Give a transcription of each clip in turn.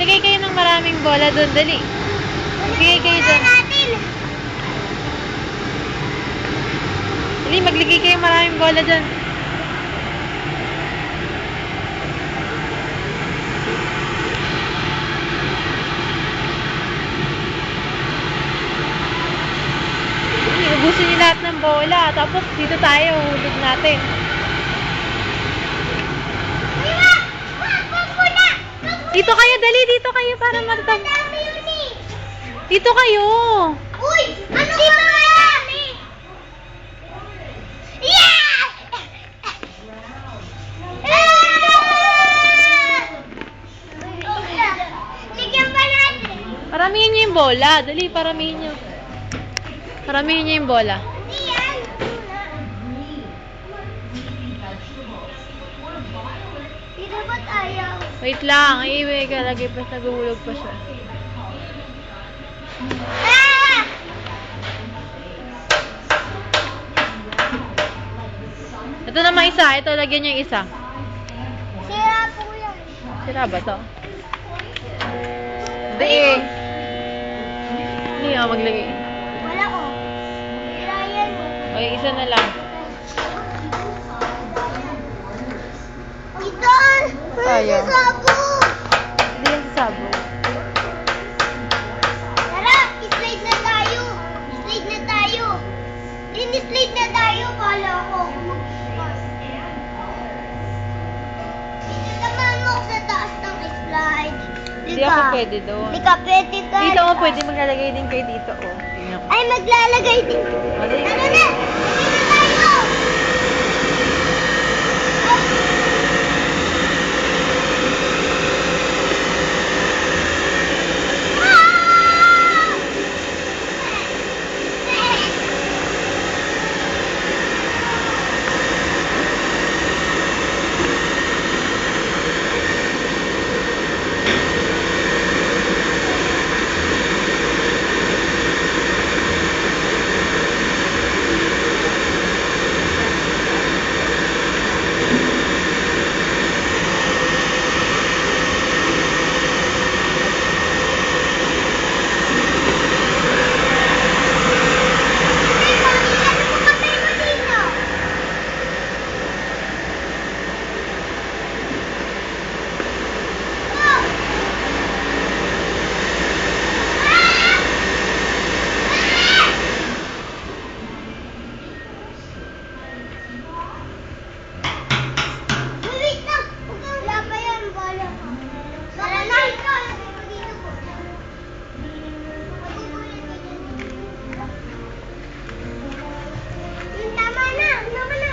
Magbigay kayo ng maraming bola doon. Dali. Magbigay kayo doon. Dali, magbigay kayo maraming bola doon. Ubusin niyo lahat ng bola. Tapos dito tayo. Hulog natin. Dito kayo, dali. Dito kayo para matag. Dito kayo. Uy! Ano dito kami? Yeah! Ligyan pa natin. Paramihin niyo yung bola. Dali, paramihin niyo. Paramihin niyo yung bola. Yan. Dito ba't ayaw? Wait lang. Ay, lagi pa naguhulog pa siya. Ah! Ito naman isa. Ito, lagyan niyo yung isa. Sira po yan. Sira ba to? Hindi. Hindi ako maglagay. Wala ko. Sira yan. Okay, isa na lang. Ito! Sayang. Sabo! Hindi yung sasabo. Tara! Slide na tayo! Slide na tayo! Slide na tayo! Kala ko. Tamahan mo ako sa taas ng slide. Hindi ako pwede doon. Hindi ka pwede ka. Dito ako pwede maglalagay din kayo dito. Oh. Tingnan ko. Ay, maglalagay din. Mali. Tara na! Dito tayo! Wait lang! Wala pa yan, bola. Tara na! Dito po. Magugulat ka dyan. Tama na! Tama na!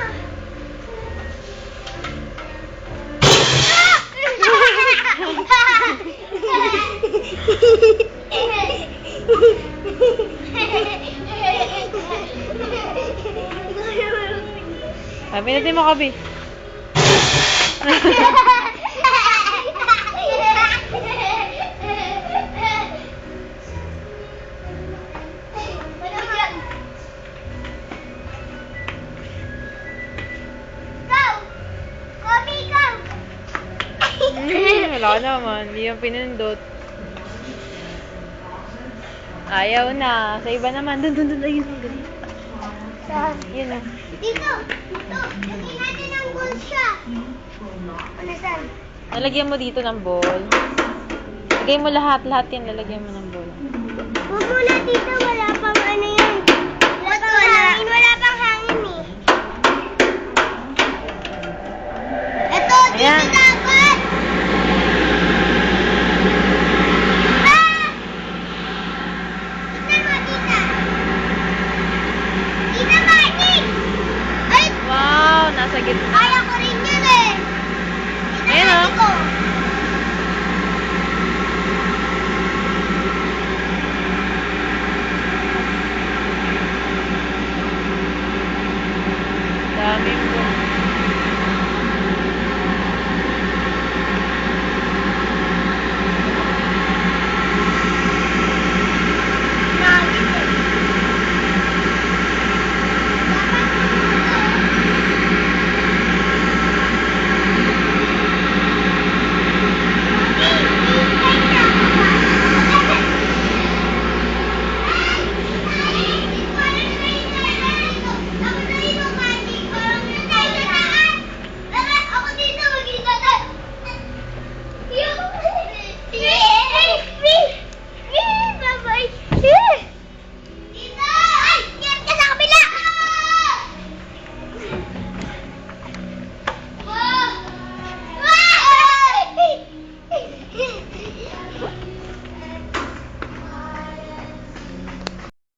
Sabi natin mo, Kabi. Wala naman. Hindi yung pinindot. Ayaw na. Sa iba naman. Dun. Ayun. Galing. Saan? Yun o. Dito! Dito! Lagyan natin ng ball siya! Ano saan? Lalagyan mo dito ng ball. Lagay mo lahat yan. Lalagyan mo ng ball. Huwag muna dito, wala pang ano yan. Wala pang hangin, wala pang hangin eh. Ito, dito Ayan.